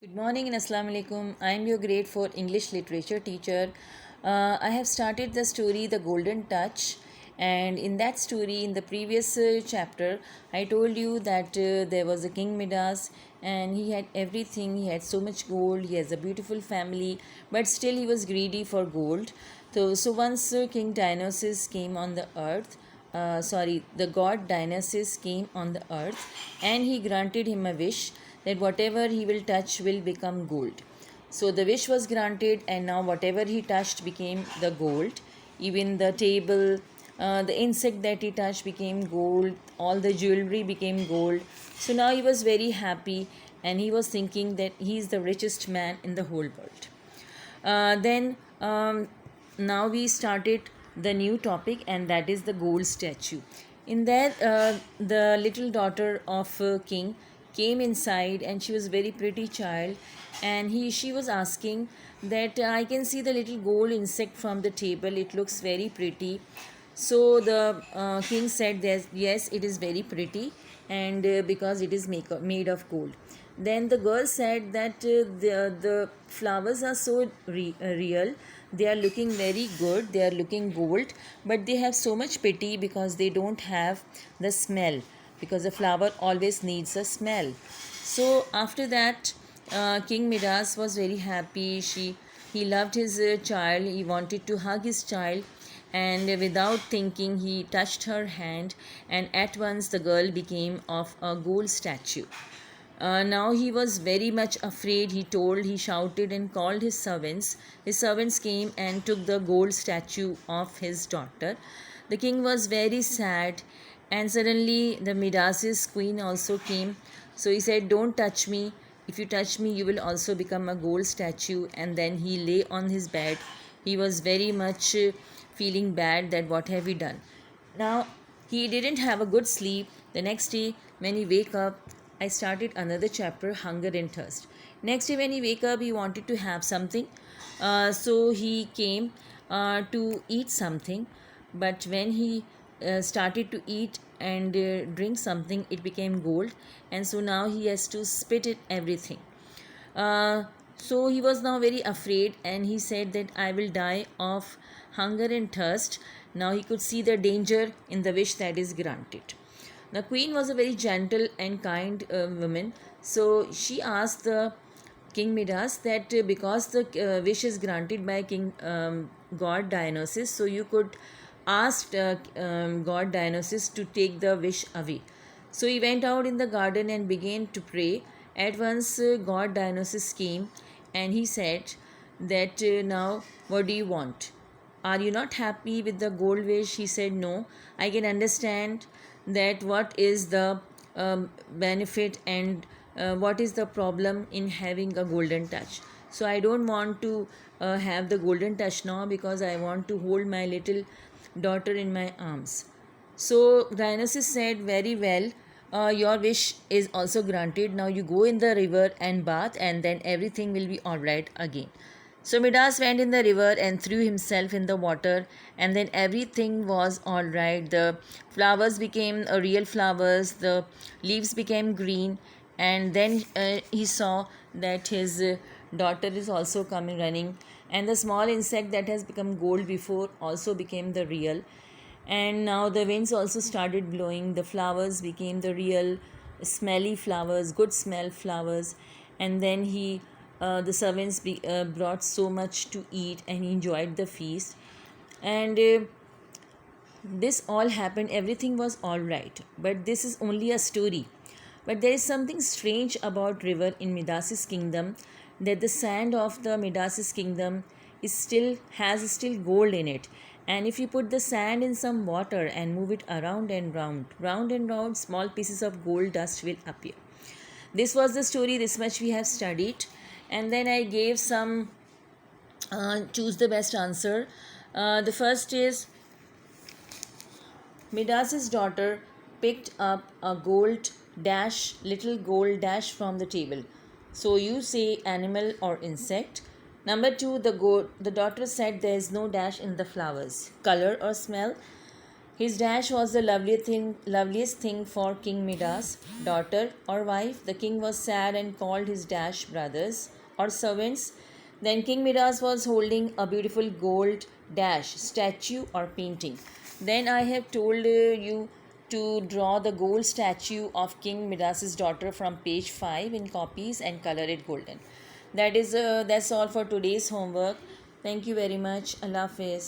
Good morning and Assalamu alaikum. I am your grade 4 English literature teacher. I have started the story The Golden Touch, and in that story, in the previous chapter, I told you that there was a King Midas and he had everything. He had so much gold, he has a beautiful family, but still he was greedy for gold. So once King Dionysus came on the earth, the god Dionysus came on the earth and he granted him a wish that whatever he will touch will become gold. So the wish was granted, and now whatever he touched became the gold. Even the table, the insect that he touched became gold, all the jewelry became gold. So now he was very happy and he was thinking that he is the richest man in the whole world. Then now we started the new topic, and that is the gold statue. In that, the little daughter of king came inside, and she was a very pretty child, and she was asking that I can see the little gold insect from the table. It looks very pretty. So the king said that yes, it is very pretty, and because it is made of gold. Then the girl said that the flowers are so real, they are looking very good, they are looking gold, but they have so much pity because they don't have the smell, because the flower always needs a smell. So after that, King Midas was very happy. He loved his child. He wanted to hug his child, and without thinking, he touched her hand, and at once the girl became of a gold statue. Now he was very much afraid. He shouted and called his servants. His servants came and took the gold statue of his daughter. The king was very sad, and suddenly the Midas' queen also came. So he said, "Don't touch me. If you touch me, you will also become a gold statue." And then he lay on his bed. He was very much feeling bad that what have we done. Now he didn't have a good sleep. The next day, when he wake up, I started another chapter, Hunger and Thirst. Next day, when he wake up, he wanted to have something. So he came to eat something. But when he started to eat and drink something, it became gold. And so now he has to spit it everything. Uh, so he was now very afraid, and he said that I will die of hunger and thirst. Now he could see the danger in the wish that is granted. The queen was a very gentle and kind woman, so she asked the King Midas that because the wish is granted by King God Dionysus, so you could ask God Dionysus to take the wish away. So he went out in the garden and began to pray. At once, God Dionysus came and he said that now what do you want? Are you not happy with the gold wish? He said, no, I can understand that what is the benefit and what is the problem in having a golden touch. So I don't want to have the golden touch now because I want to hold my little daughter in my arms. So Dionysus said, very well, your wish is also granted. Now you go in the river and bath, and then everything will be alright again. So Midas went in the river and threw himself in the water, and then everything was all right. The flowers became real flowers, the leaves became green, and then he saw that his daughter is also coming running, and the small insect that has become gold before also became the real. And now the winds also started blowing, the flowers became the real smelly flowers, good smell flowers. And then the servants brought so much to eat, and he enjoyed the feast. And this all happened, everything was all right, but this is only a story. But there is something strange about river in Midas's kingdom, that the sand of the Midas's kingdom is still gold in it. And if you put the sand in some water and move it around and round and round, small pieces of gold dust will appear. This was the story, this much we have studied. And then I gave some choose the best answer. The first is Midas's daughter picked up a little gold dash from the table. So you say animal or insect. Number two, the daughter said there is no dash in the flowers. Color or smell? His dash was the loveliest thing for King Midas' daughter or wife. The king was sad and called his dash brothers or servants. Then King Midas was holding a beautiful gold dash statue or painting. Then I have told you to draw the gold statue of King Midas' daughter from page 5 in copies and color it golden. That's all for today's homework. Thank you very much. Allah Hafiz.